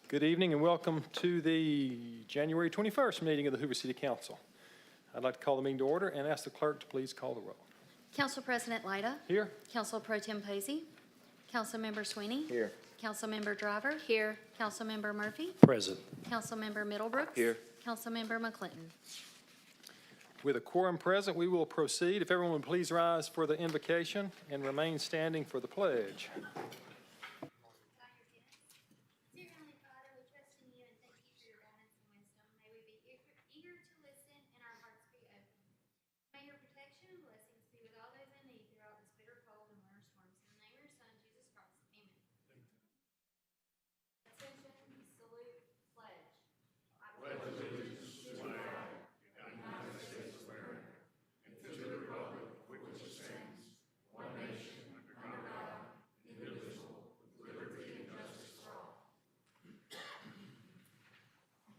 Good evening and welcome to the January 21st meeting of the Hoover City Council. I'd like to call the meeting to order and ask the clerk to please call the roll. Council President Lyda. Here. Council Pro Tem Posey. Councilmember Sweeney. Here. Councilmember Driver. Here. Councilmember Murphy. Present. Councilmember Middlebrooks. Here. Councilmember McClinton. With a quorum present, we will proceed. If everyone would please rise for the invocation and remain standing for the pledge.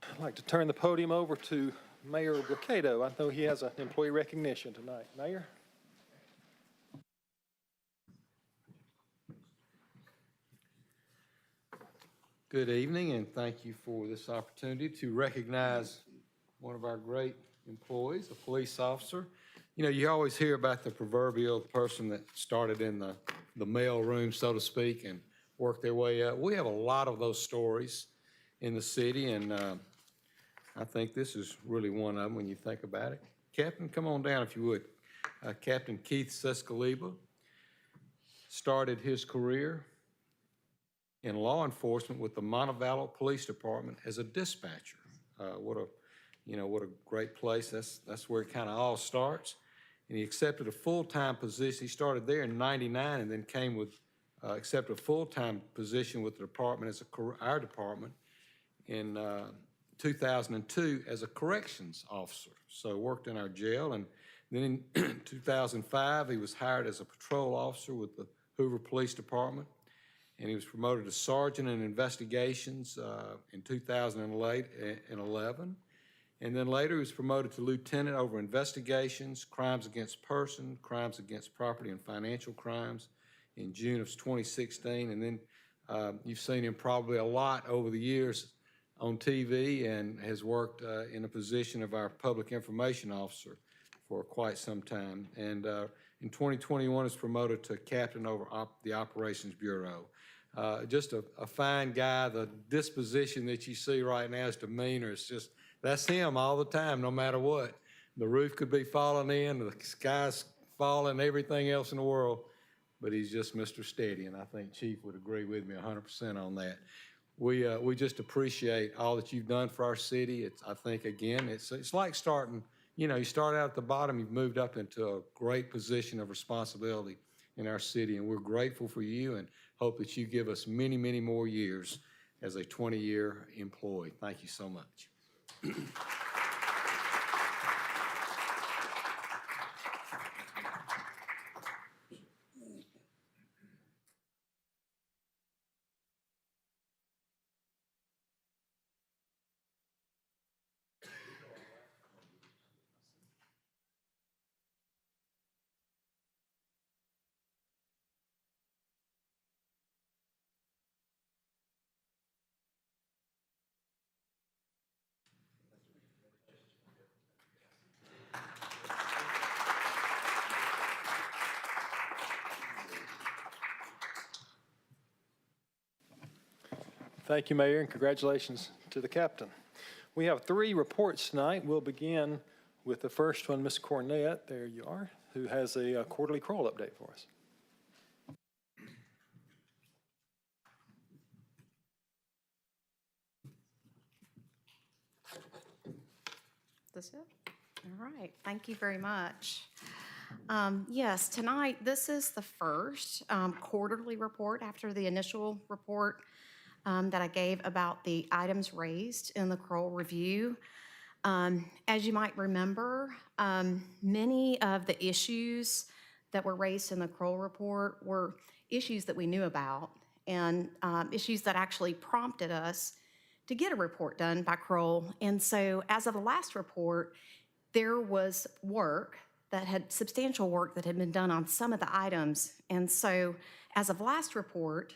I'd like to turn the podium over to Mayor Bricado. I know he has an employee recognition tonight. Mayor? Good evening, and thank you for this opportunity to recognize one of our great employees, a police officer. You know, you always hear about the proverbial person that started in the mail room, so to speak, and worked their way up. We have a lot of those stories in the city, and I think this is really one of them when you think about it. Captain, come on down if you would. Captain Keith Czeskleba started his career in law enforcement with the Montevallo Police Department as a dispatcher. What a great place. That's where it kind of all starts. And he accepted a full-time position. He started there in '99 and then accepted a full-time position with the department our department in 2002 as a corrections officer. So worked in our jail, and then in 2005 he was hired as a patrol officer with the Hoover Police Department, and he was promoted to sergeant in investigations in 2011. And then later he was promoted to lieutenant over investigations, crimes against person, crimes against property, and financial crimes in June of 2016. And then you've seen him probably a lot over the years on TV, and has worked in a position of our public information officer for quite some time. And in 2021 is promoted to captain over the Operations Bureau. Just a fine guy. The disposition that you see right now, his demeanor, is just, that's him all the time, no matter what. The roof could be falling in, the sky's falling, everything else in the world, but he's just Mr. Steady, and I think Chief would agree with me 100% on that. We just appreciate all that you've done for our city. I think, again, it's like starting, you start out at the bottom, you've moved up into a great position of responsibility in our city, and we're grateful for you and hope that you give us many, many more years as a 20-year employee. Thank you so much. Thank you, Mayor, and congratulations to the captain. We have 3 reports tonight. We'll begin with the first one, Ms. Cornett, there you are, who has a quarterly Kroll update for us. This it? All right, thank you very much. Yes, tonight, this is the first quarterly report after the initial report that I gave about the items raised in the Kroll review. As you might remember, many of the issues that were raised in the Kroll report were issues that we knew about, and issues that actually prompted us to get a report done by Kroll. And so as of the last report, there was substantial work that had been done on some of the items. And so as of last report,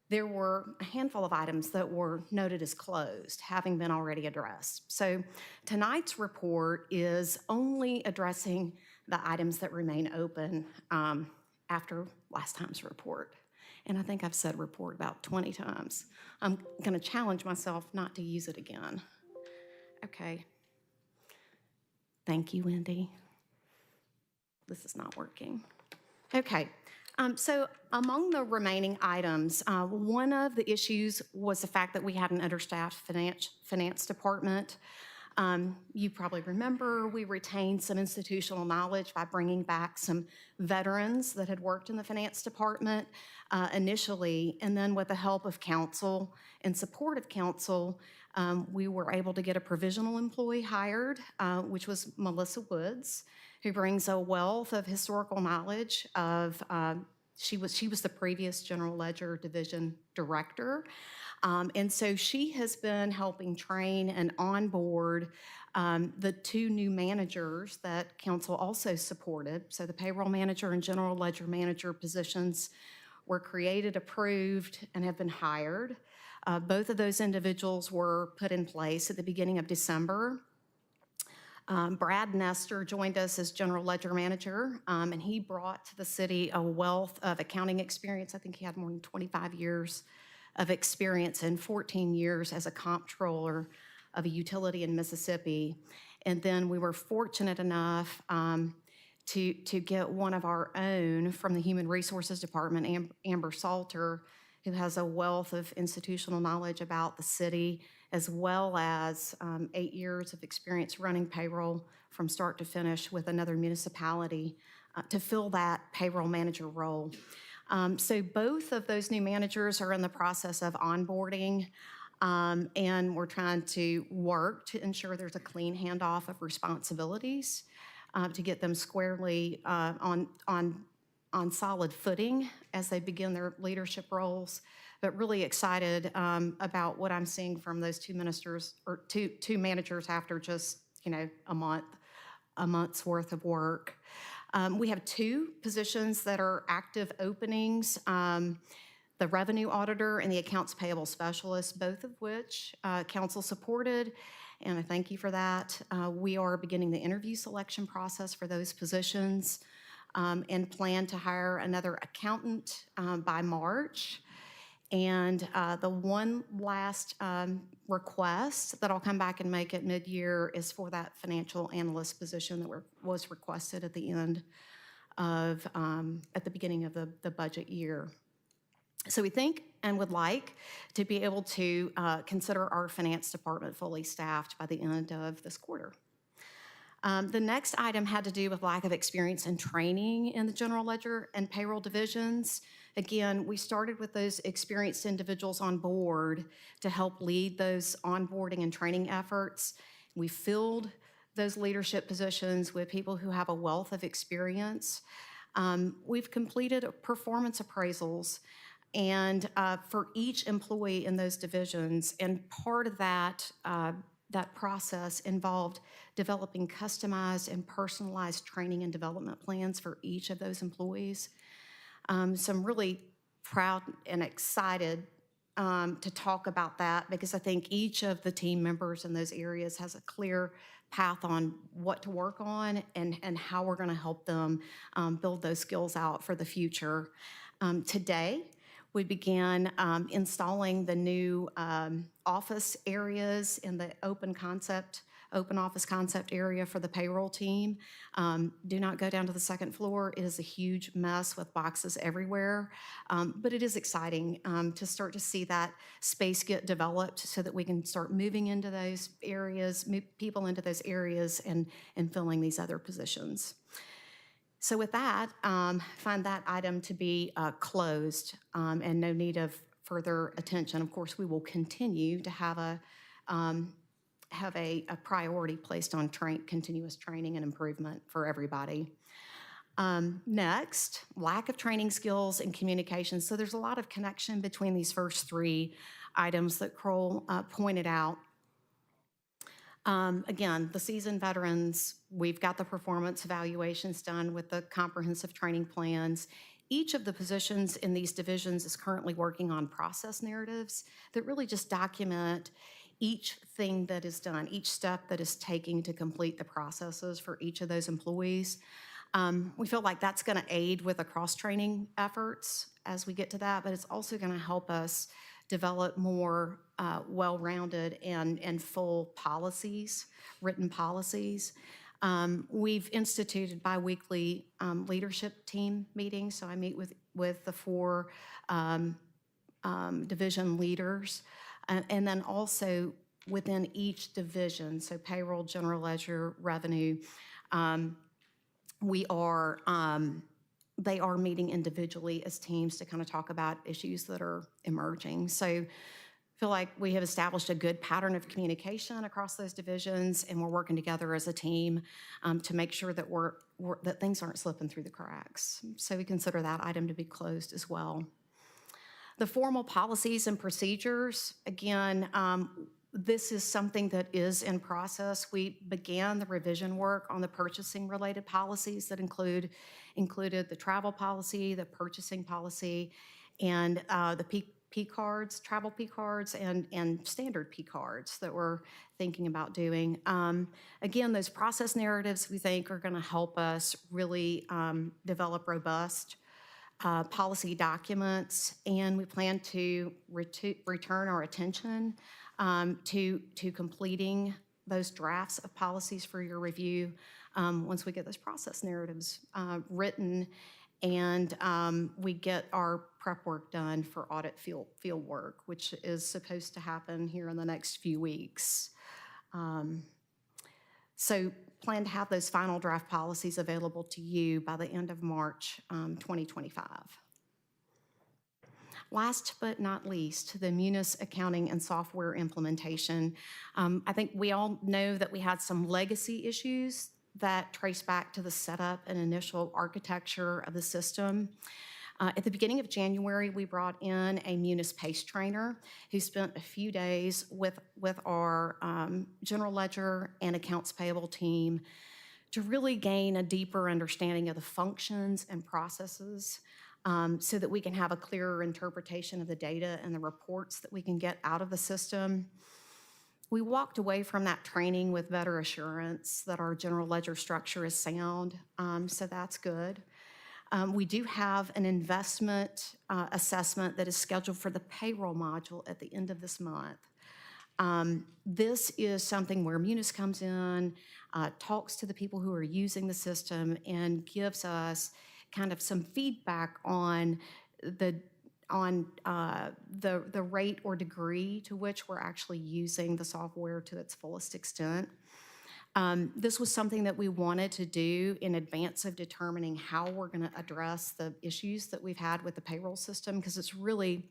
there were a handful of items that were noted as closed, having been already addressed. So tonight's report is only addressing the items that remain open after last time's report. And I think I've said report about 20 times. I'm going to challenge myself not to use it again. Okay. Thank you, Wendy. This is not working. Okay. So among the remaining items, one of the issues was the fact that we had an understaffed finance department. You probably remember we retained some institutional knowledge by bringing back some veterans that had worked in the finance department initially, and then with the help of counsel and support of counsel, we were able to get a provisional employee hired, which was Melissa Woods, who brings a wealth of historical knowledge of, she was the previous General Ledger Division Director. And so she has been helping train and onboard the two new managers that council also supported. So the payroll manager and general ledger manager positions were created, approved, and have been hired. Both of those individuals were put in place at the beginning of December. Brad Nestor joined us as general ledger manager, and he brought to the city a wealth of accounting experience. I think he had more than 25 years of experience and 14 years as a comptroller of a utility in Mississippi. And then we were fortunate enough to get one of our own from the Human Resources Department, Amber Salter, who has a wealth of institutional knowledge about the city, as well as 8 years of experience running payroll from start to finish with another municipality to fill that payroll manager role. So both of those new managers are in the process of onboarding, and we're trying to work to ensure there's a clean handoff of responsibilities to get them squarely on solid footing as they begin their leadership roles. But really excited about what I'm seeing from those two ministers or two managers after just a month's worth of work. We have two positions that are active openings, the revenue auditor and the accounts payable specialist, both of which council supported, and I thank you for that. We are beginning the interview selection process for those positions and plan to hire another accountant by March. And the one last request that I'll come back and make at mid-year is for that financial analyst position that was requested at the end of, at the beginning of the budget year. So we think and would like to be able to consider our finance department fully staffed by the end of this quarter. The next item had to do with lack of experience and training in the general ledger and payroll divisions. Again, we started with those experienced individuals on board to help lead those onboarding and training efforts. We filled those leadership positions with people who have a wealth of experience. We've completed performance appraisals and for each employee in those divisions, and part of that that process involved developing customized and personalized training and development plans for each of those employees. So I'm really proud and excited to talk about that because I think each of the team members in those areas has a clear path on what to work on and how we're going to help them build those skills out for the future. Today, we began installing the new office areas in the open office concept area for the payroll team. Do not go down to the second floor. It is a huge mess with boxes everywhere, but it is exciting to start to see that space get developed so that we can start moving into those areas, move people into those areas and filling these other positions. So with that, find that item to be closed and no need of further attention. Of course, we will continue to have a priority placed on continuous training and improvement for everybody. Next, lack of training skills and communication. So there's a lot of connection between these first three items that Kroll pointed out. Again, the seasoned veterans, we've got the performance evaluations done with the comprehensive training plans. Each of the positions in these divisions is currently working on process narratives that really just document each thing that is done, each step that is taken to complete the processes for each of those employees. We feel like that's going to aid with the cross-training efforts as we get to that, but it's also going to help us develop more well-rounded and full policies, written policies. We've instituted biweekly leadership team meetings, so I meet with the 4 division leaders, and then also within each division, so payroll, general ledger, revenue, they are meeting individually as teams to kind of talk about issues that are emerging. So I feel like we have established a good pattern of communication across those divisions, and we're working together as a team to make sure that that things aren't slipping through the cracks. So we consider that item to be closed as well. The formal policies and procedures, again, this is something that is in process. We began the revision work on the purchasing-related policies that included the travel policy, the purchasing policy, and the P cards, travel P cards, and standard P cards that we're thinking about doing. Again, those process narratives we think are going to help us really develop robust policy documents, and we plan to return our attention to completing those drafts of policies for your review once we get those process narratives written and we get our prep work done for audit field work, which is supposed to happen here in the next few weeks. So plan to have those final draft policies available to you by the end of March 2025. Last but not least, the Munis accounting and software implementation. I think we all know that we had some legacy issues that trace back to the setup and initial architecture of the system. At the beginning of January, we brought in a Munis PACE trainer who spent a few days with our general ledger and accounts payable team to really gain a deeper understanding of the functions and processes so that we can have a clearer interpretation of the data and the reports that we can get out of the system. We walked away from that training with better assurance that our general ledger structure is sound, so that's good. We do have an investment assessment that is scheduled for the payroll module at the end of this month. This is something where Munis comes in, talks to the people who are using the system, and gives us kind of some feedback on the rate or degree to which we're actually using the software to its fullest extent. This was something that we wanted to do in advance of determining how we're going to address the issues that we've had with the payroll system, because it's really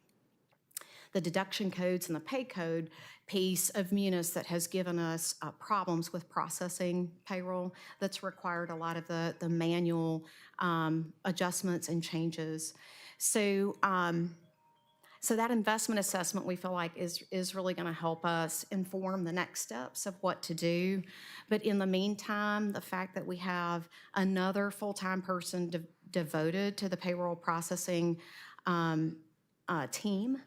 the deduction codes and the pay code piece of Munis that has given us problems with processing payroll. That's required a lot of the manual adjustments and changes. So that investment assessment we feel like is really going to help us inform the next steps of what to do. But in the meantime, the fact that we have another full-time person devoted to the payroll processing team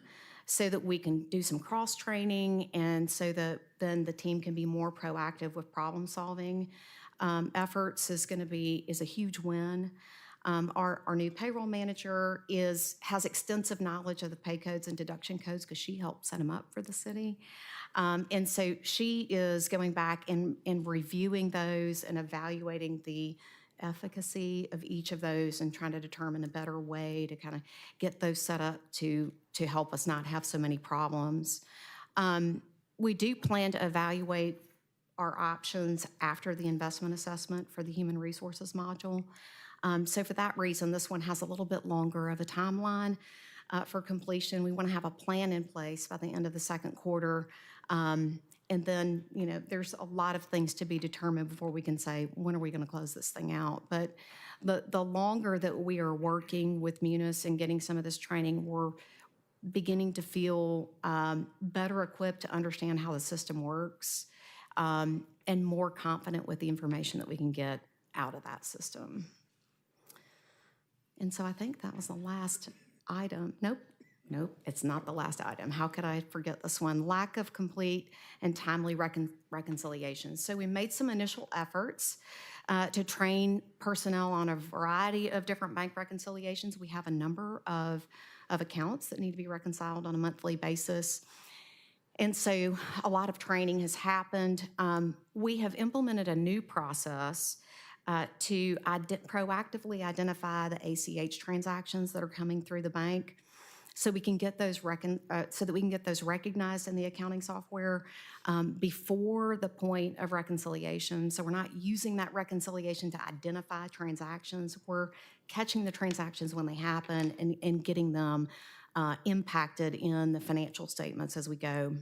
so that we can do some cross-training and so that then the team can be more proactive with problem-solving efforts is a huge win. Our new payroll manager has extensive knowledge of the pay codes and deduction codes because she helped set them up for the city. And so she is going back and reviewing those and evaluating the efficacy of each of those and trying to determine a better way to kind of get those set up to help us not have so many problems. We do plan to evaluate our options after the investment assessment for the human resources module. So for that reason, this one has a little bit longer of a timeline for completion. We want to have a plan in place by the end of the second quarter. And then, there's a lot of things to be determined before we can say, when are we going to close this thing out? But the longer that we are working with Munis and getting some of this training, we're beginning to feel better equipped to understand how the system works and more confident with the information that we can get out of that system. And so I think that was the last item. Nope, it's not the last item. How could I forget this one? Lack of complete and timely reconciliation. So we made some initial efforts to train personnel on a variety of different bank reconciliations. We have a number of accounts that need to be reconciled on a monthly basis. And so a lot of training has happened. We have implemented a new process to proactively identify the ACH transactions that are coming through the bank, so we can get those recognized in the accounting software before the point of reconciliation. So we're not using that reconciliation to identify transactions. We're catching the transactions when they happen and getting them impacted in the financial statements as we go.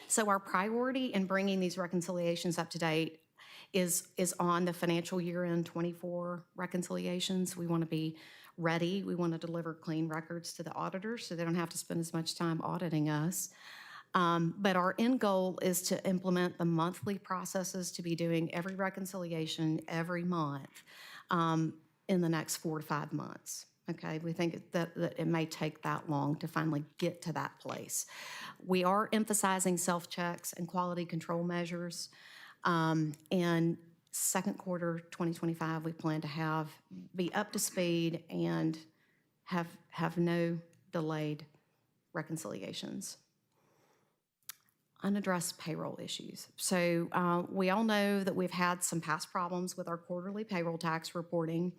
So our priority in bringing these reconciliations up to date is on the financial year-end 24 reconciliations. We want to be ready. We want to deliver clean records to the auditors so they don't have to spend as much time auditing us. But our end goal is to implement the monthly processes to be doing every reconciliation every month in the next 4 to 5 months. Okay, we think that it may take that long to finally get to that place. We are emphasizing self-checks and quality control measures. And second quarter 2025, we plan to be up to speed and have no delayed reconciliations. Unaddressed payroll issues. So we all know that we've had some past problems with our quarterly payroll tax reporting,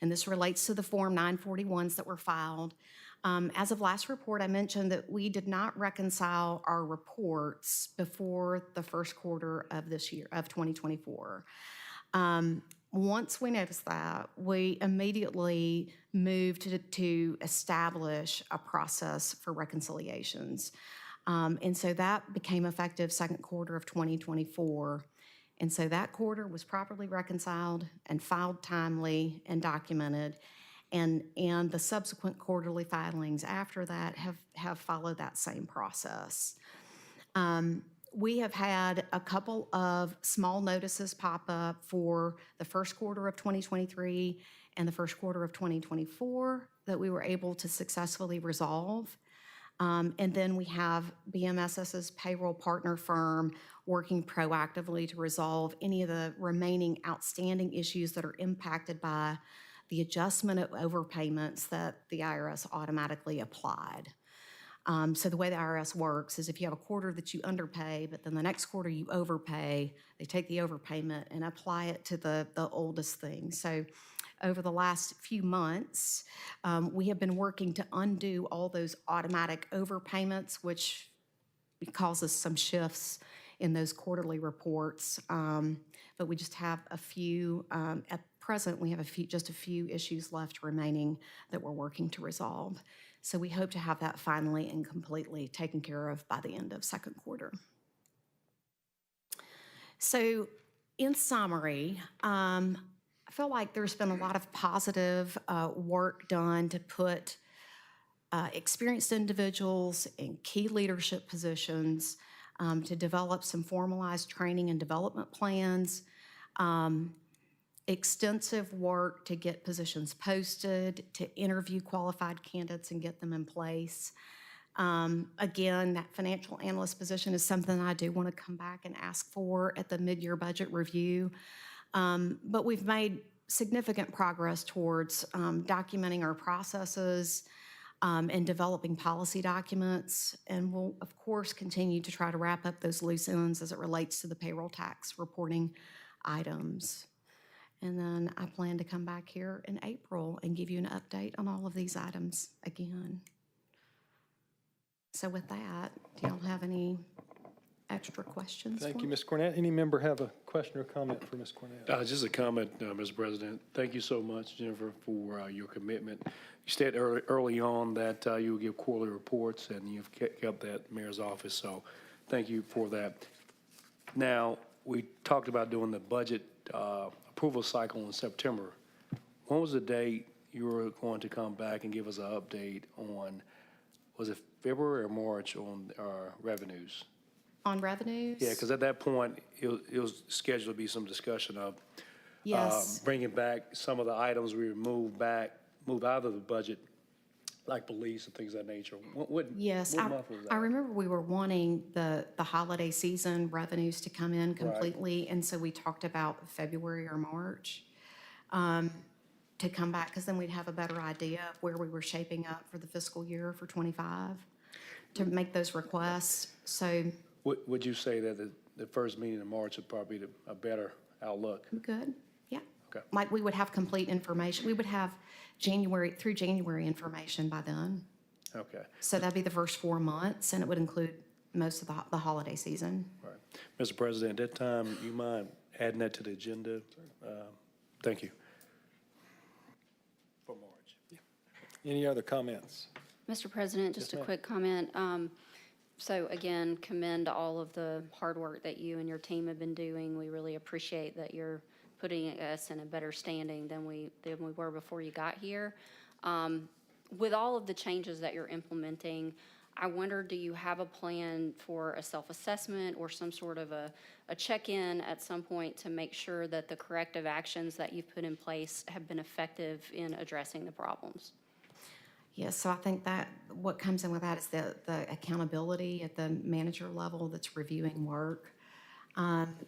and this relates to the Form 941s that were filed. As of last report, I mentioned that we did not reconcile our reports before the first quarter of this year, of 2024. Once we noticed that, we immediately moved to establish a process for reconciliations. And so that became effective second quarter of 2024. And so that quarter was properly reconciled and filed timely and documented. And the subsequent quarterly filings after that have followed that same process. We have had a couple of small notices pop up for the first quarter of 2023 and the first quarter of 2024 that we were able to successfully resolve. And then we have BMSS's payroll partner firm working proactively to resolve any of the remaining outstanding issues that are impacted by the adjustment of overpayments that the IRS automatically applied. So the way the IRS works is if you have a quarter that you underpay, but then the next quarter you overpay, they take the overpayment and apply it to the oldest thing. So over the last few months, we have been working to undo all those automatic overpayments, which causes some shifts in those quarterly reports. But we just have a few, at present, we have just a few issues left remaining that we're working to resolve. So we hope to have that finally and completely taken care of by the end of second quarter. So in summary, I feel like there's been a lot of positive work done to put experienced individuals in key leadership positions, to develop some formalized training and development plans, extensive work to get positions posted, to interview qualified candidates and get them in place. Again, that financial analyst position is something I do want to come back and ask for at the mid-year budget review. But we've made significant progress towards documenting our processes and developing policy documents. And we'll, of course, continue to try to wrap up those loose ends as it relates to the payroll tax reporting items. And then I plan to come back here in April and give you an update on all of these items again. So with that, do y'all have any extra questions? Thank you, Ms. Cornett. Any member have a question or comment for Ms. Cornett? Just a comment, Mr. President. Thank you so much, Jennifer, for your commitment. You stated early on that you would give quarterly reports, and you've kept that mayor's office, so thank you for that. Now, we talked about doing the budget approval cycle in September. When was the date you were going to come back and give us an update on, was it February or March, on our revenues? On revenues? Yeah, because at that point, it was scheduled to be some discussion of Yes. bringing back some of the items we removed back move out of the budget, like police and things of that nature? What Yes, month was that? I remember we were wanting the holiday season revenues to come in completely, and so we talked about February or March to come back, because then we'd have a better idea of where we were shaping up for the fiscal year for '25 to make those requests. So, Would you say that the first meeting in March would probably be a better outlook? good, yeah. Okay. Like, we would have complete information. We would have January information by then. Okay, So that'd be the first 4 months, and it would include most of the holiday season. all right. Mr. President, at that time, you mind adding that to the agenda? Thank you. For March. Any other comments? Mr. President, just Yes, a ma'am. quick comment. So again, commend all of the hard work that you and your team have been doing. We really appreciate that you're putting us in a better standing than we were before you got here. With all of the changes that you're implementing, I wonder, do you have a plan for a self-assessment or some sort of a check-in at some point to make sure that the corrective actions that you've put in place have been effective in addressing the problems? Yes, so I think that what comes in with that is the accountability at the manager level that's reviewing work.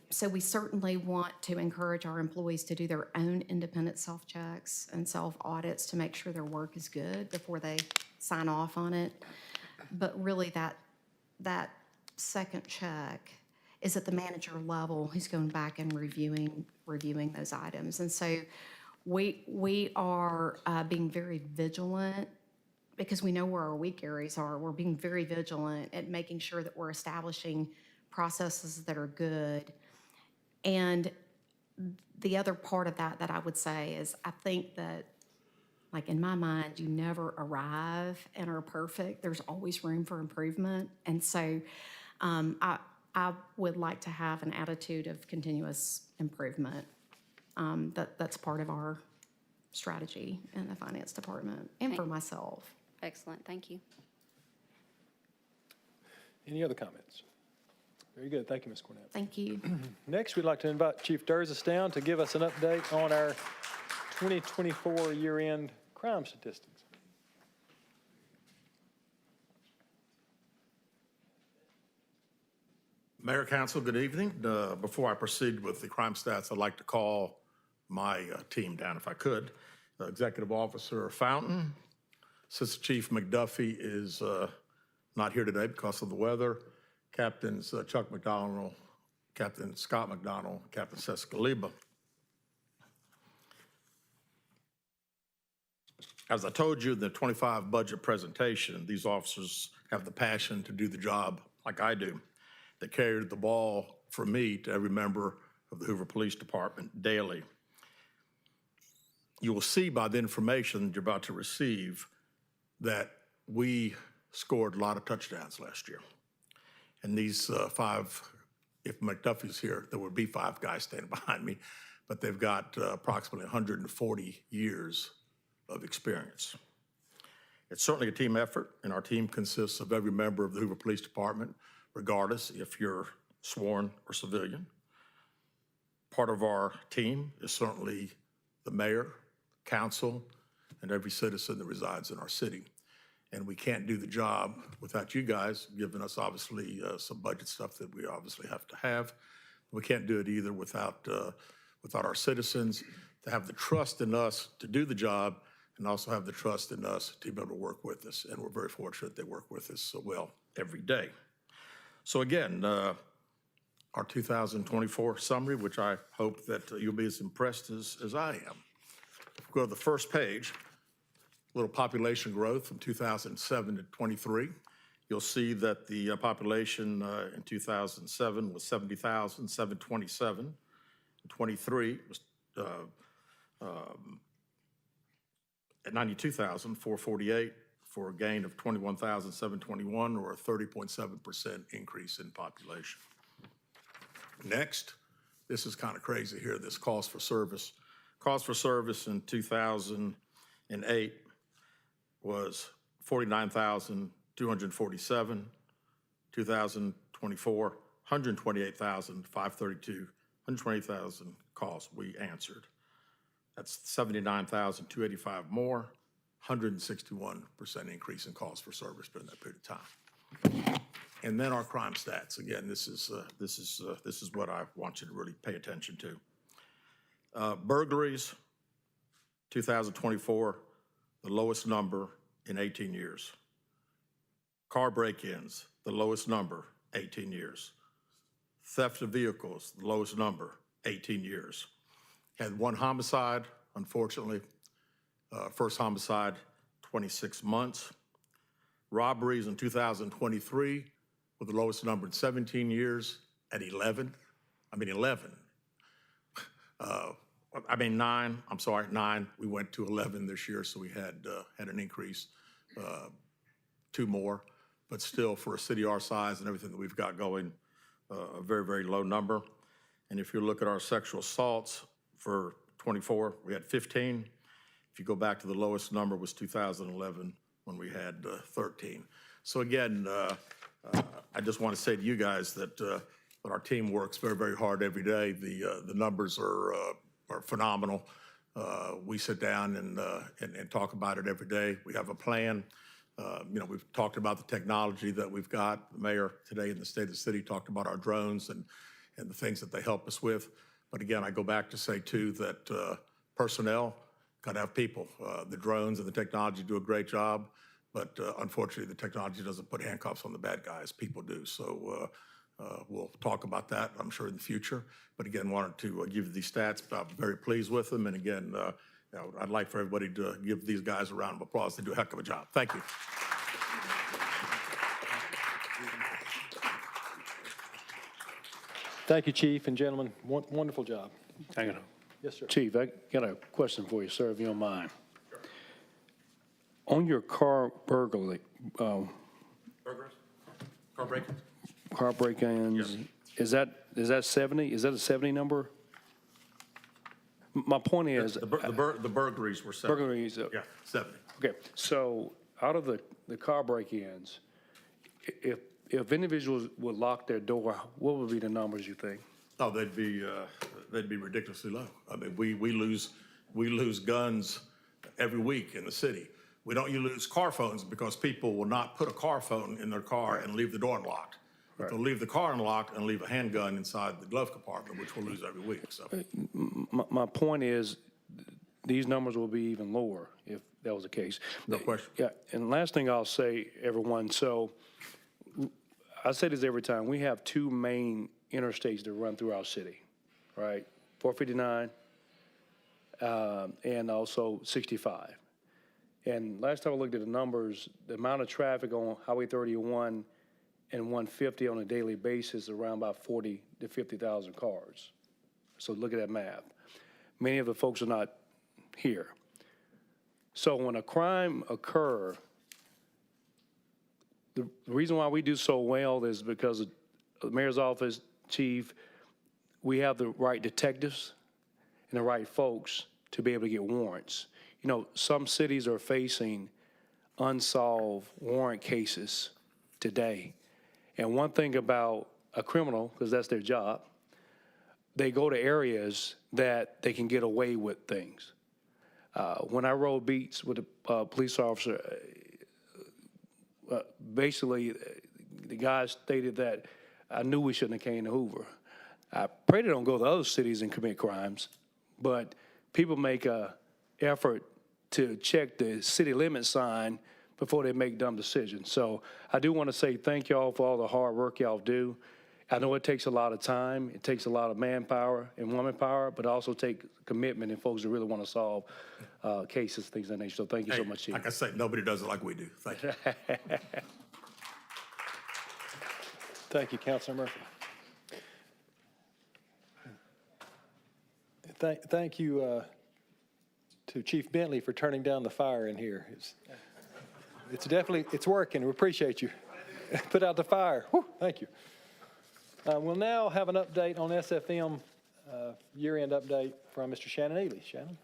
So we certainly want to encourage our employees to do their own independent self-checks and self-audits to make sure their work is good before they sign off on it. But really, that second check is at the manager level who's going back and reviewing those items. And so we are being very vigilant, because we know where our weak areas are. We're being very vigilant at making sure that we're establishing processes that are good. And the other part of that I would say is, I think that, like, in my mind, you never arrive and are perfect. There's always room for improvement. And so I would like to have an attitude of continuous improvement. That's part of our strategy in the finance department and for myself. Excellent, thank you. Any other comments? Very good. Thank you, Ms. Cornett. Thank you. Next, we'd like to invite Chief Durzis down to give us an update on our 2024 year-end crime statistics. Mayor, Council, good evening. Before I proceed with the crime stats, I'd like to call my team down if I could. Executive Officer Fountain, Assistant Chief McDuffie is not here today because of the weather. Captains Chuck McDonald, Captain Scott McDonald, Captain Czeskleba. As I told you in the 25 budget presentation, these officers have the passion to do the job like I do. They carried the ball from me to every member of the Hoover Police Department daily. You will see by the information you're about to receive that we scored a lot of touchdowns last year. And these five, if McDuffie's here, there would be five guys standing behind me, but they've got approximately 140 years of experience. It's certainly a team effort, and our team consists of every member of the Hoover Police Department, regardless if you're sworn or civilian. Part of our team is certainly the mayor, council, and every citizen that resides in our city. And we can't do the job without you guys giving us, obviously, some budget stuff that we obviously have to have. We can't do it either without our citizens to have the trust in us to do the job, and also have the trust in us to be able to work with us. And we're very fortunate they work with us so well every day. So again, our 2024 summary, which I hope that you'll be as impressed as I am. If we go to the first page, little population growth from 2007 to 23. You'll see that the population in 2007 was 70,727. In 23 was at 92,448 for a gain of 21,721, or a 30.7% increase in population. Next, this is kind of crazy here, this cost for service. Cost for service in 2008 was 49,247. 2024, 128,532, 120,000 calls we answered. That's 79,285 more 161% increase in calls for service during that period of time. And then our crime stats. Again, this is what I want you to really pay attention to. Burglaries, 2024, the lowest number in 18 years. Car break-ins, the lowest number, 18 years. Theft of vehicles, the lowest number, 18 years. Had one homicide, unfortunately, first homicide, 26 months. Robberies in 2023 were the lowest number in 17 years at 11. 9. We went to 11 this year, so we had an increase, 2 more. But still, for a city our size and everything that we've got going, a very, very low number. And if you look at our sexual assaults for 24, we had 15. If you go back to the lowest number was 2011 when we had 13. So again, I just want to say to you guys that our team works very, very hard every day. The numbers are phenomenal. We sit down and talk about it every day. We have a plan. We've talked about the technology that we've got. The mayor today in the state of the city talked about our drones and the things that they help us with. But again, I go back to say too that personnel got to have people. The drones and the technology do a great job, but unfortunately the technology doesn't put handcuffs on the bad guys. People do. So we'll talk about that, I'm sure, in the future. But again, wanted to give you these stats. I'm very pleased with them. And again, I'd like for everybody to give these guys a round of applause. They do a heck of a job. Thank you. Thank you, Chief and gentlemen. Wonderful job. Hang on. Yes, sir. Chief, I got a question for you, sir, if you don't mind. On your car burglary, Burglars? Car break-ins? car break-ins, is that 70? Is that a 70 number? My point is. The burglaries were 70. Burglaries. Yeah, 70. Okay, so out of the car break-ins, if individuals would lock their door, what would be the numbers you think? Oh, they'd be ridiculously low. I mean, we lose guns every week in the city. We don't lose car phones because people will not put a car phone in their car and leave the door unlocked. But they'll leave the car unlocked and leave a handgun inside the glove compartment, which we'll lose every week. So My point is, these numbers will be even lower if that was the case. no question. Yeah, and last thing I'll say, everyone, so I say this every time, we have 2 main interstates that run through our city, right? 459 and also 65. And last time I looked at the numbers, the amount of traffic on Highway 31 and 150 on a daily basis is around about 40 to 50,000 cars. So look at that math. Many of the folks are not here. So when a crime occurs, the reason why we do so well is because of the mayor's office, chief, we have the right detectives and the right folks to be able to get warrants. You know, some cities are facing unsolved warrant cases today. And one thing about a criminal, because that's their job, they go to areas that they can get away with things. When I rode beats with a police officer, basically the guy stated that I knew we shouldn't have came to Hoover. I pray they don't go to other cities and commit crimes, but people make a effort to check the city limit sign before they make dumb decisions. So I do want to say thank y'all for all the hard work y'all do. I know it takes a lot of time, it takes a lot of manpower and woman power, but also take commitment and folks that really want to solve cases, things of that nature. So thank you so much, Chief. Like I say, nobody does it like we do. Thank you. Thank you, Councilor Murphy. Thank you to Chief Bentley for turning down the fire in here. It's definitely, it's working. We appreciate you. Put out the fire. Whew, thank you. We'll now have an update on SFM, year-end update from Mr. Shannon Ely. Shannon?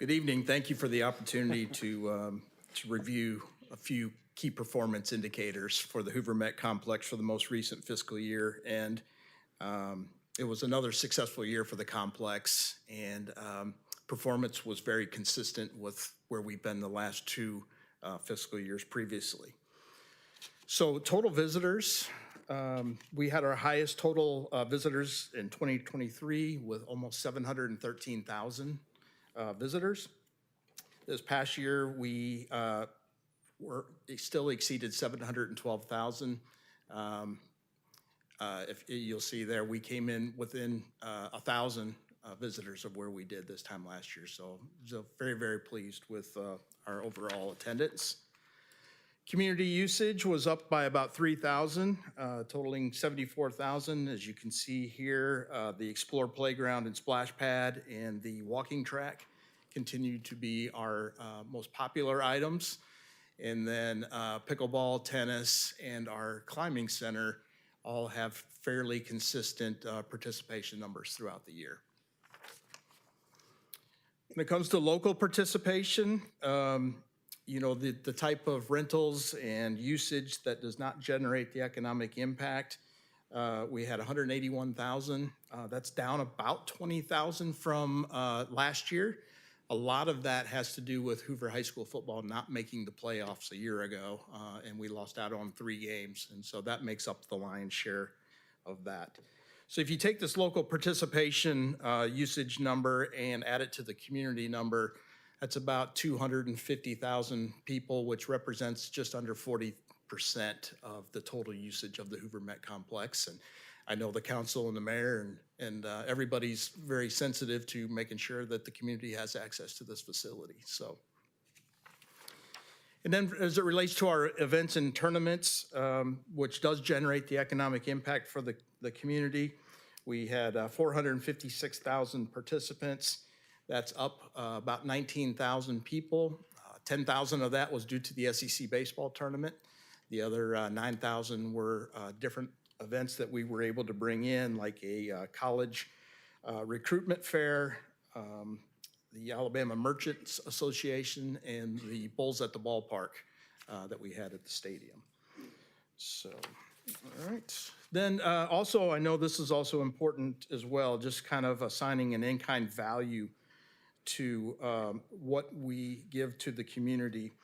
Good evening. Thank you for the opportunity to review a few key performance indicators for the Hoover Met Complex for the most recent fiscal year. And it was another successful year for the complex, and performance was very consistent with where we've been the last two fiscal years previously. So total visitors, we had our highest total visitors in 2023 with almost 713,000 visitors. This past year, we still exceeded 712,000. If you'll see there, we came in within 1,000 visitors of where we did this time last year. So very, very pleased with our overall attendance. Community usage was up by about 3,000, totaling 74,000. As you can see here, the Explore Playground and Splash Pad and the walking track continue to be our most popular items. And then pickleball, tennis, and our climbing center all have fairly consistent participation numbers throughout the year. When it comes to local participation, you know, the type of rentals and usage that does not generate the economic impact, we had 181,000. That's down about 20,000 from last year. A lot of that has to do with Hoover High School football not making the playoffs a year ago, and we lost out on 3 games, and so that makes up the lion's share of that. So if you take this local participation usage number and add it to the community number, that's about 250,000 people, which represents just under 40% of the total usage of the Hoover Met Complex. And I know the council and the mayor and everybody's very sensitive to making sure that the community has access to this facility. So, and then as it relates to our events and tournaments, which does generate the economic impact for the community, we had 456,000 participants. That's up about 19,000 people. 10,000 of that was due to the SEC baseball tournament. The other 9,000 were different events that we were able to bring in, like a college recruitment fair, the Alabama Merchants Association, and the Bulls at the Ballpark that we had at the stadium. So, all right. Then also, I know this is also important as well, just kind of assigning an in-kind value to what we give to the community.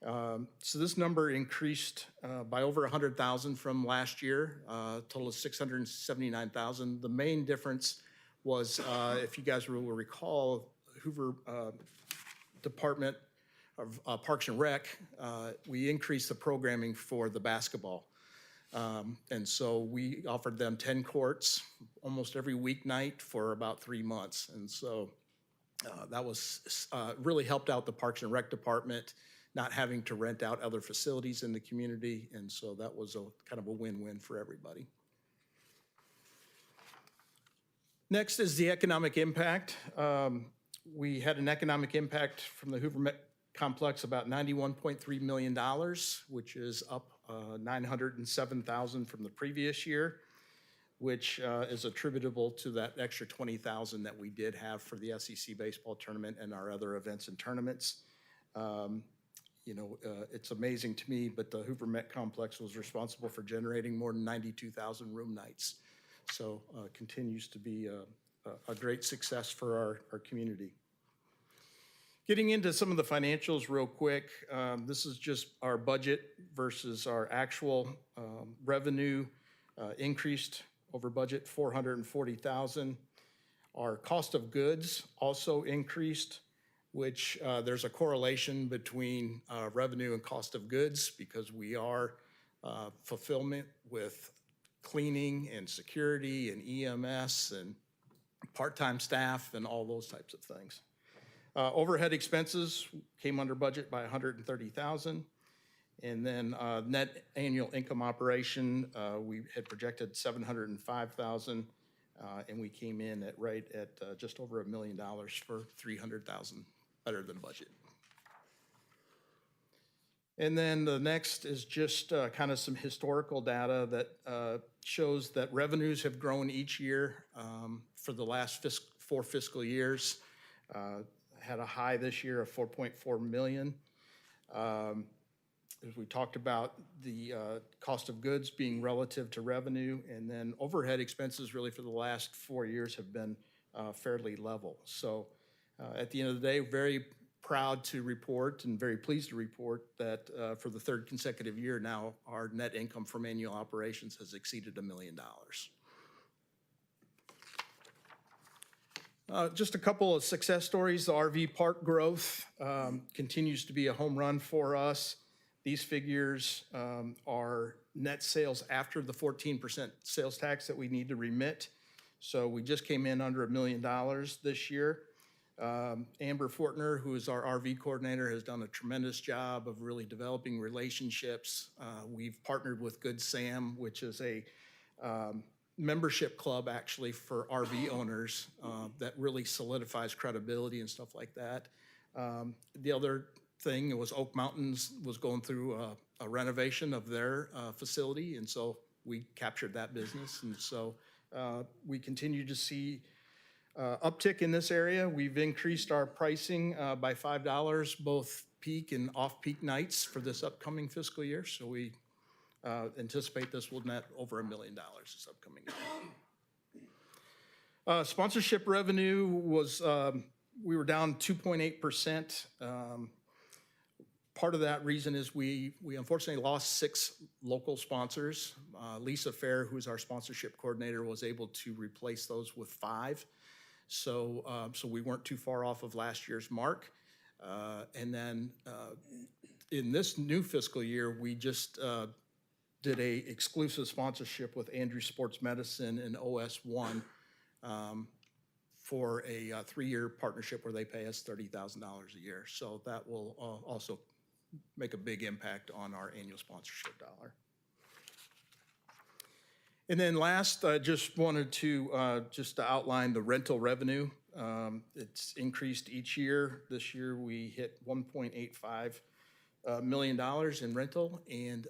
So this number increased by over 100,000 from last year, total of 679,000. The main difference was, if you guys will recall, Hoover Department of Parks and Rec, we increased the programming for the basketball. And so we offered them 10 courts almost every weeknight for about 3 months. And so that was really helped out the Parks and Rec Department, not having to rent out other facilities in the community. And so that was a kind of a win-win for everybody. Next is the economic impact. We had an economic impact from the Hoover Met Complex about $91.3 million, which is up 907,000 from the previous year, which is attributable to that extra 20,000 that we did have for the SEC baseball tournament and our other events and tournaments. You know, it's amazing to me, but the Hoover Met Complex was responsible for generating more than 92,000 room nights. So continues to be a great success for our community. Getting into some of the financials real quick, this is just our budget versus our actual revenue increased over budget 440,000. Our cost of goods also increased, which there's a correlation between revenue and cost of goods because we are fulfillment with cleaning and security and EMS and part-time staff and all those types of things. Overhead expenses came under budget by 130,000. And then net annual income operation, we had projected 705,000, and we came in at just over $1 million for 300,000, better than budget. And then the next is just kind of some historical data that shows that revenues have grown each year for the last 4 fiscal years. Had a high this year of 4.4 million. As we talked about, the cost of goods being relative to revenue, and then overhead expenses really for the last 4 years have been fairly level. So at the end of the day, very proud to report and very pleased to report that for the third consecutive year now, our net income from annual operations has exceeded $1 million. Just a couple of success stories. The RV park growth continues to be a home run for us. These figures are net sales after the 14% sales tax that we need to remit. So we just came in under $1 million this year. Amber Fortner, who is our RV coordinator, has done a tremendous job of really developing relationships. We've partnered with Good Sam, which is a membership club actually for RV owners that really solidifies credibility and stuff like that. The other thing was Oak Mountains was going through a renovation of their facility, and so we captured that business. And so we continue to see uptick in this area. We've increased our pricing by $5 both peak and off-peak nights for this upcoming fiscal year. So we anticipate this will net over $1 million this upcoming year. Sponsorship revenue was, we were down 2.8%. Part of that reason is we unfortunately lost 6 local sponsors. Lisa Fair, who's our sponsorship coordinator, was able to replace those with 5. So we weren't too far off of last year's mark. And then in this new fiscal year, we just did a exclusive sponsorship with Andrews Sports Medicine and OS1 for a 3-year partnership where they pay us $30,000 a year. So that will also make a big impact on our annual sponsorship dollar. And then last, I just wanted to just to outline the rental revenue. It's increased each year. This year we hit $1.85 million in rental, and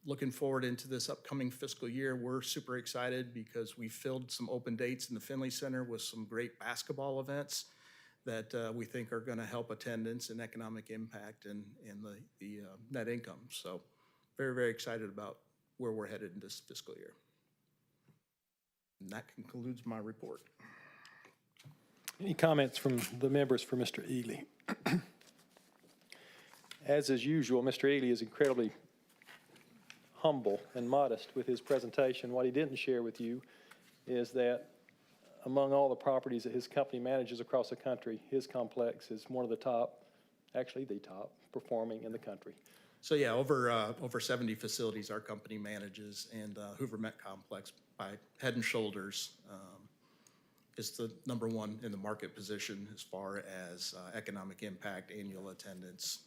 looking forward into this upcoming fiscal year, we're super excited because we filled some open dates in the Finley Center with some great basketball events that we think are going to help attendance and economic impact and the net income. So very, very excited about where we're headed in this fiscal year. And that concludes my report. Any comments from the members for Mr. Ely? As is usual, Mr. Ely is incredibly humble and modest with his presentation. What he didn't share with you is that among all the properties that his company manages across the country, his complex is one of the top, actually the top, performing in the country. So yeah, over 70 facilities our company manages, and Hoover Met Complex by head and shoulders is the #1 in the market position as far as economic impact, annual attendance,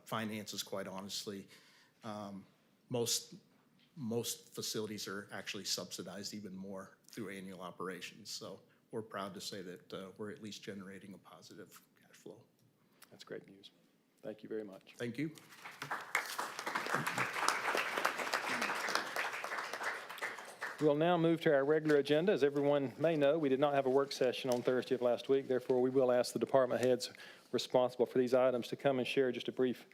finances, quite honestly. Most facilities are actually subsidized even more through annual operations. So we're proud to say that we're at least generating a positive cash flow. That's great news. Thank you very much. Thank you. We'll now move to our regular agenda. As everyone may know, we did not have a work session on Thursday of last week. Therefore, we will ask the department heads responsible for these items to come and share just a brief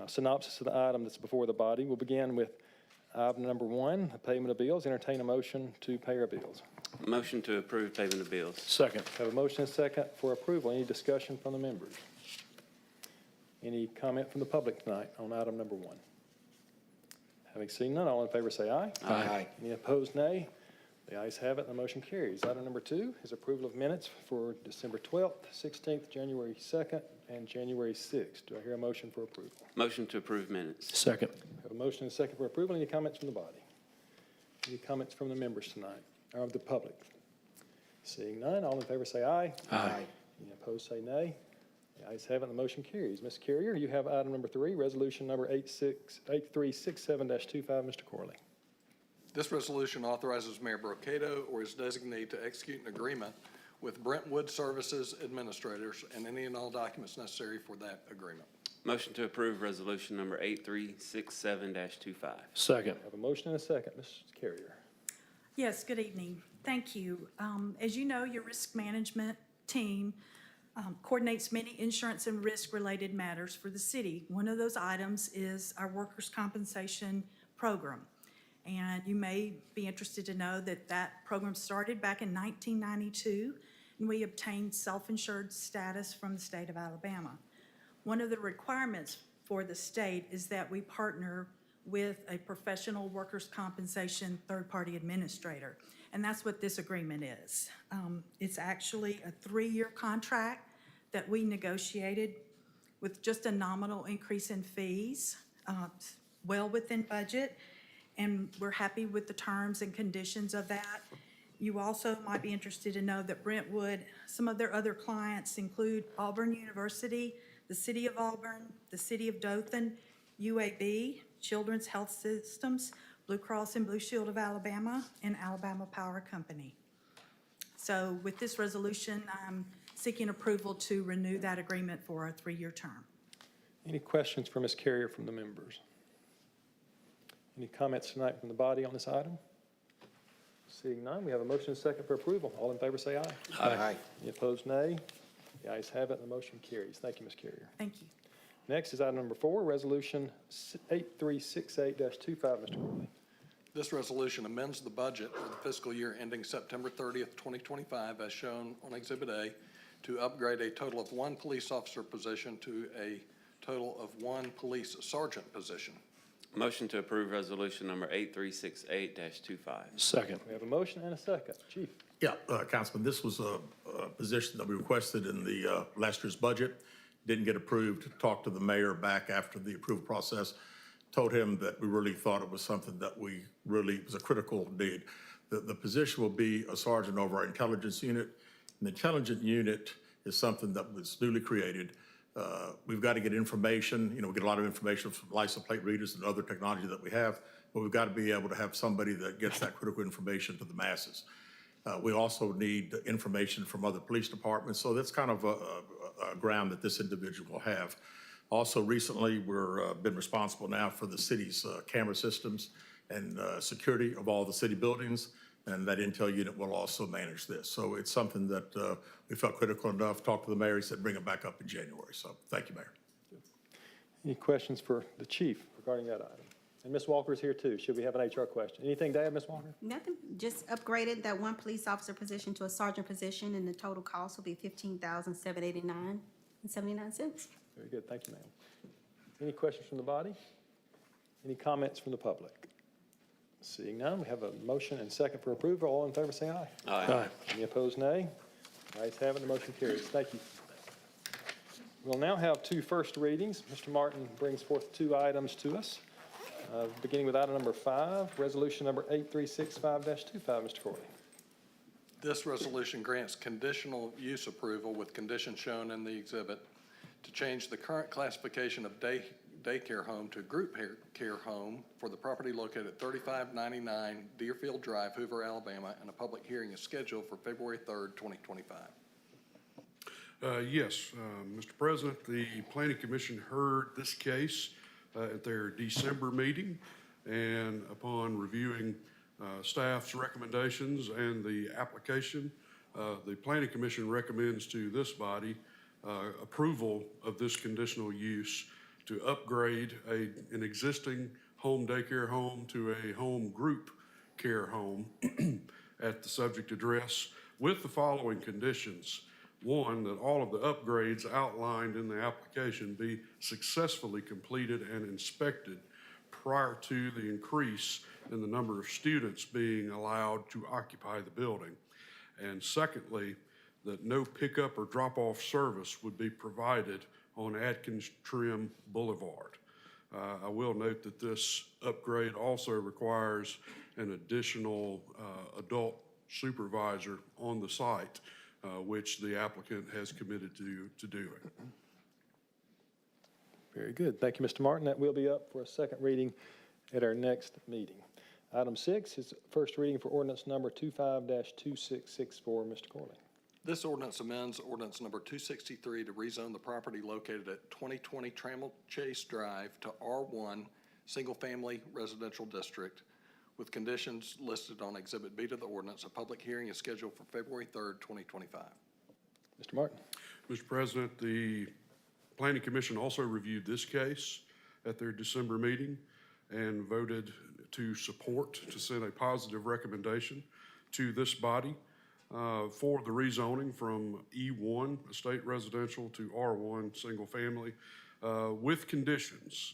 synopsis of the item that's before the body. We'll begin with item number 1, the payment of bills. Entertain a motion to pay our bills. Motion to approve payment of bills. Second. Have a motion and a second for approval. Any discussion from the members? Any comment from the public tonight on item number 1? Having seen none, all in favor say aye. Aye. Any opposed, nay. The ayes have it, and the motion carries. Item number 2 is approval of minutes for December 12th, 16th, January 2nd, and January 6th. Do I hear a motion for approval? Motion to approve minutes. Second. Have a motion and a second for approval. Any comments from the body? Any comments from the members tonight, or of the public? Seeing none, all in favor say aye. Aye. Any opposed say nay. The ayes have it, and the motion carries. Ms. Carrier, you have item number 3, resolution number 8367-25, Mr. Corley. This resolution authorizes Mayor Brocato or his designee to execute an agreement with Brentwood Services Administrators and any and all documents necessary for that agreement. Motion to approve resolution number 8367-25. Second. Have a motion and a second. Ms. Carrier. Yes, good evening. Thank you. As you know, your risk management team coordinates many insurance and risk-related matters for the city. One of those items is our workers' compensation program. And you may be interested to know that that program started back in 1992, and we obtained self-insured status from the state of Alabama. One of the requirements for the state is that we partner with a professional workers' compensation third-party administrator, and that's what this agreement is. It's actually a 3-year contract that we negotiated with just a nominal increase in fees, well within budget, and we're happy with the terms and conditions of that. You also might be interested to know that Brentwood, some of their other clients include Auburn University, the City of Auburn, the City of Dothan, UAB, Children's Health Systems, Blue Cross and Blue Shield of Alabama, and Alabama Power Company. So with this resolution, I'm seeking approval to renew that agreement for a 3-year term. Any questions for Ms. Carrier from the members? Any comments tonight from the body on this item? Seeing none, we have a motion and second for approval. All in favor say aye. Aye. Any opposed, nay. The ayes have it, and the motion carries. Thank you, Ms. Carrier. Thank you. Next is item number 4, Resolution 8368-25, Mr. Corley. This resolution amends the budget for the fiscal year ending September 30th, 2025, as shown on Exhibit A, to upgrade a total of 1 police officer position to a total of 1 police sergeant position. Motion to approve resolution number 8368-25. Second. We have a motion and a second. Chief. Yeah, Councilman, this was a position that we requested in the last year's budget. Didn't get approved. Talked to the mayor back after the approval process. Told him that we really thought it was something that we really was a critical need. The position will be a sergeant over our intelligence unit. And the intelligence unit is something that was newly created. We've got to get information. You know, we get a lot of information from license plate readers and other technology that we have, but we've got to be able to have somebody that gets that critical information to the masses. We also need information from other police departments, so that's kind of a ground that this individual will have. Also, recently, we've been responsible now for the city's camera systems and security of all the city buildings, and that intel unit will also manage this. So it's something that we felt critical enough. Talked to the mayor, he said bring it back up in January. So thank you, Mayor. Any questions for the chief regarding that item? And Ms. Walker's here too. Should we have an HR question? Anything to add, Ms. Walker? Nothing, just upgraded that 1 police officer position to a sergeant position, and the total cost will be $15,789.79. Very good. Thank you, ma'am. Any questions from the body? Any comments from the public? Seeing none, we have a motion and second for approval. All in favor say aye. Aye. Any opposed, nay. Ayes have it, the motion carries. Thank you. We'll now have 2 first readings. Mr. Martin brings forth 2 items to us, beginning with item number 5, resolution number 8365-25, Mr. Corley. This resolution grants conditional use approval with conditions shown in the exhibit to change the current classification of daycare home to group care home for the property located at 3599 Deerfield Drive, Hoover, Alabama, and a public hearing is scheduled for February 3rd, 2025. Yes, Mr. President, the Planning Commission heard this case at their December meeting, and upon reviewing staff's recommendations and the application, the Planning Commission recommends to this body approval of this conditional use to upgrade an existing home daycare home to a home group care home at the subject address with the following conditions. 1, that all of the upgrades outlined in the application be successfully completed and inspected prior to the increase in the number of students being allowed to occupy the building. And secondly, that no pickup or drop-off service would be provided on Atkins Trim Boulevard. I will note that this upgrade also requires an additional adult supervisor on the site, which the applicant has committed to doing. Very good. Thank you, Mr. Martin. That will be up for a second reading at our next meeting. Item 6 is first reading for ordinance number 25-2664. Mr. Corley. This ordinance amends ordinance number 263 to rezone the property located at 2020 Trammell Chase Drive to R1 Single Family Residential District with conditions listed on Exhibit B to the ordinance. A public hearing is scheduled for February 3rd, 2025. Mr. Martin? Mr. President, the Planning Commission also reviewed this case at their December meeting and voted to support, to send a positive recommendation to this body for the rezoning from E1, estate residential, to R1, single family, with conditions.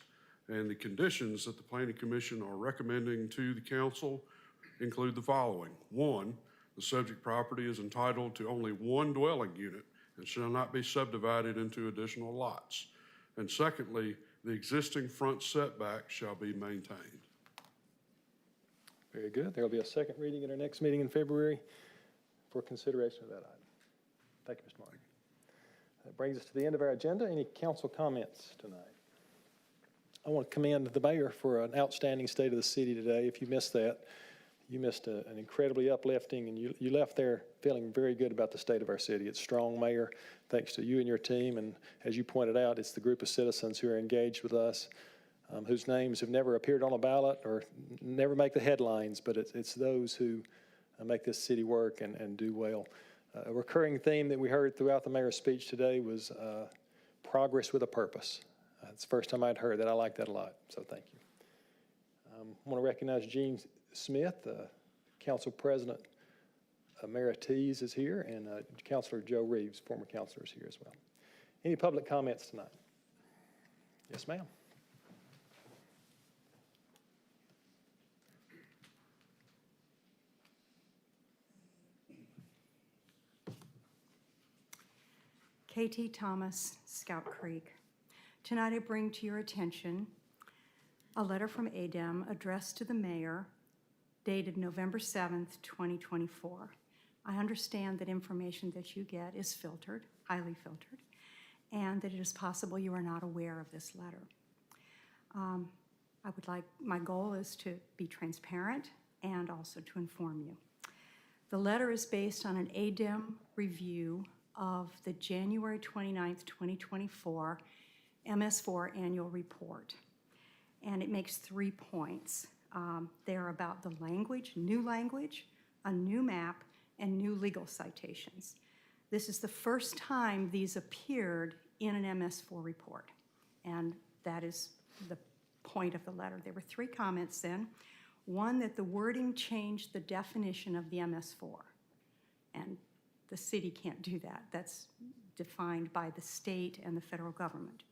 And the conditions that the Planning Commission are recommending to the council include the following. One, the subject property is entitled to only one dwelling unit and shall not be subdivided into additional lots. And secondly, the existing front setback shall be maintained. Very good. There will be a second reading at our next meeting in February for consideration of that item. Thank you, Mr. Martin. That brings us to the end of our agenda. Any council comments tonight? I want to commend the mayor for an outstanding state of the city today. If you missed that, you missed an incredibly uplifting, and you left there feeling very good about the state of our city. It's strong, Mayor, thanks to you and your team. And as you pointed out, it's the group of citizens who are engaged with us, whose names have never appeared on a ballot or never make the headlines, but it's those who make this city work and do well. A recurring theme that we heard throughout the mayor's speech today was progress with a purpose. It's the first time I'd heard that. I like that a lot, so thank you. I want to recognize Gene Smith, Council President Emeritus is here, and Councilor Joe Rives, former councilor, is here as well. Any public comments tonight? Yes, ma'am. KT Thomas, Scout Creek. Tonight I bring to your attention a letter from ADEM addressed to the mayor dated November 7th, 2024. I understand that information that you get is filtered, highly filtered, and that it is possible you are not aware of this letter. My goal is to be transparent and also to inform you. The letter is based on an ADEM review of the January 29th, 2024 MS4 annual report. And it makes 3 points. They're about the language, a new map, and new legal citations. This is the first time these appeared in an MS4 report. And that is the point of the letter. There were 3 comments then. One, that the wording changed the definition of the MS4. And the city can't do that. That's defined by the state and the federal government.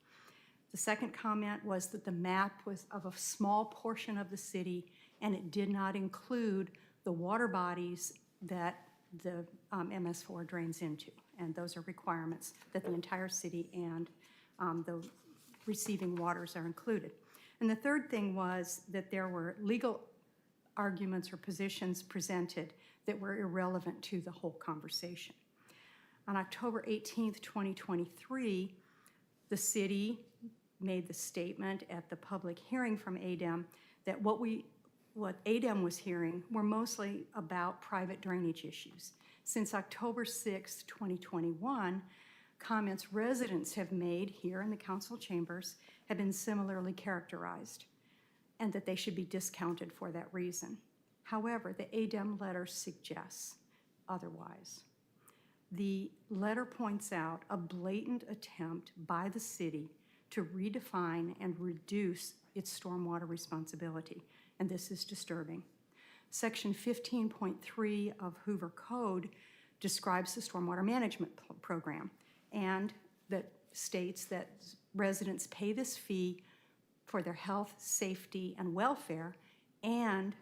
The second comment was that the map was of a small portion of the city and it did not include the water bodies that the MS4 drains into. And those are requirements that the entire city and the receiving waters are included. And the third thing was that there were legal arguments or positions presented that were irrelevant to the whole conversation. On October 18th, 2023, the city made the statement at the public hearing from ADEM that what ADEM was hearing were mostly about private drainage issues. Since October 6th, 2021, comments residents have made here in the council chambers have been similarly characterized, and that they should be discounted for that reason. However, the ADEM letter suggests otherwise. The letter points out a blatant attempt by the city to redefine and reduce its stormwater responsibility, and this is disturbing. Section 15.3 of Hoover Code describes the stormwater management program, and that states that residents pay this fee for their health, safety, and welfare, and,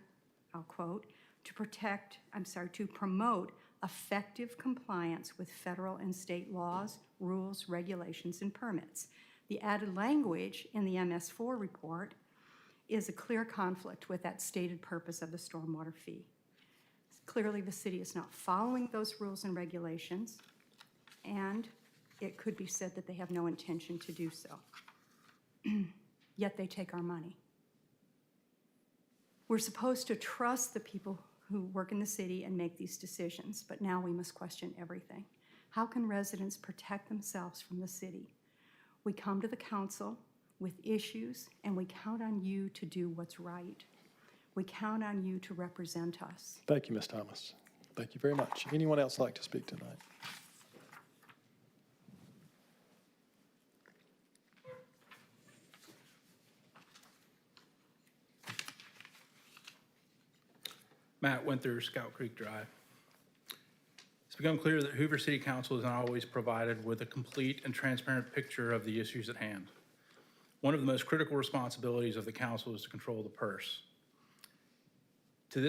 I'll quote, to promote effective compliance with federal and state laws, rules, regulations, and permits. The added language in the MS4 report is a clear conflict with that stated purpose of the stormwater fee. Clearly, the city is not following those rules and regulations, and it could be said that they have no intention to do so. Yet they take our money. We're supposed to trust the people who work in the city and make these decisions, but now we must question everything. How can residents protect themselves from the city? We come to the council with issues, and we count on you to do what's right. We count on you to represent us. Thank you, Ms. Thomas. Thank you very much. Anyone else like to speak tonight? Matt went through Scout Creek Drive. It's become clear that Hoover City Council is not always provided with a complete and transparent picture of the issues at hand. One of the most critical responsibilities of the council is to control the purse. To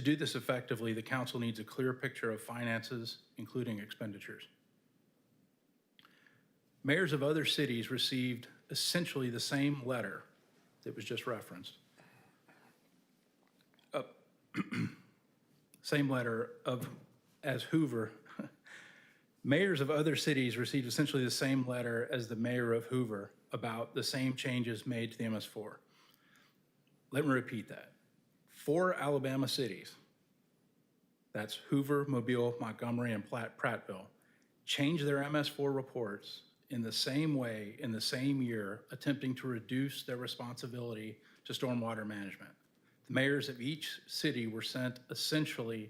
do this effectively, the council needs a clear picture of finances, including expenditures. Mayors of other cities received essentially the same letter that was just referenced. Same letter as Hoover. Mayors of other cities received essentially the same letter as the mayor of Hoover about the same changes made to the MS4. Let me repeat that. 4 Alabama cities, that's Hoover, Mobile, Montgomery, and Prattville, changed their MS4 reports in the same way in the same year, attempting to reduce their responsibility to stormwater management. The mayors of each city were sent essentially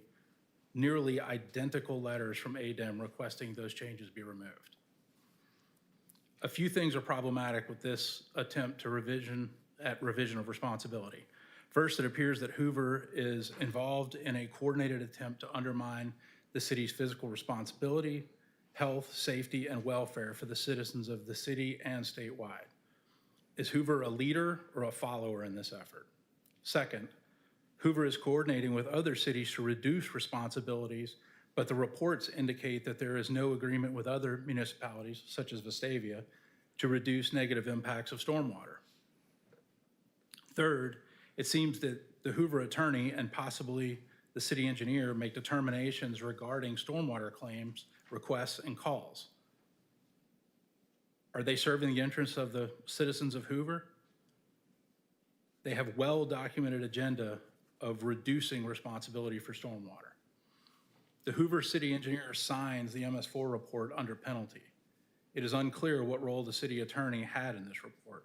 nearly identical letters from ADEM requesting those changes be removed. A few things are problematic with this attempt to revision of responsibility. First, it appears that Hoover is involved in a coordinated attempt to undermine the city's physical responsibility, health, safety, and welfare for the citizens of the city and statewide. Is Hoover a leader or a follower in this effort? Second, Hoover is coordinating with other cities to reduce responsibilities, but the reports indicate that there is no agreement with other municipalities, such as Vestavia, to reduce negative impacts of stormwater. Third, it seems that the Hoover attorney and possibly the city engineer make determinations regarding stormwater claims, requests, and calls. Are they serving the interests of the citizens of Hoover? They have well-documented agenda of reducing responsibility for stormwater. The Hoover city engineer signs the MS4 report under penalty. It is unclear what role the city attorney had in this report.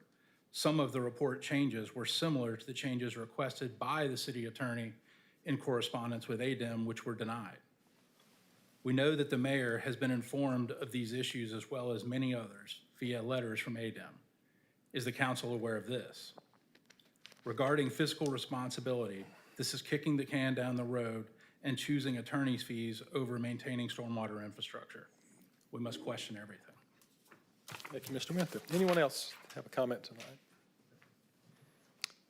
Some of the report changes were similar to the changes requested by the city attorney in correspondence with ADEM, which were denied. We know that the mayor has been informed of these issues as well as many others via letters from ADEM. Is the council aware of this? Regarding fiscal responsibility, this is kicking the can down the road and choosing attorney's fees over maintaining stormwater infrastructure. We must question everything. Thank you, Mr. Winthrop. Anyone else have a comment tonight?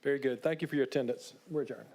Very good. Thank you for your attendance. We're adjourned.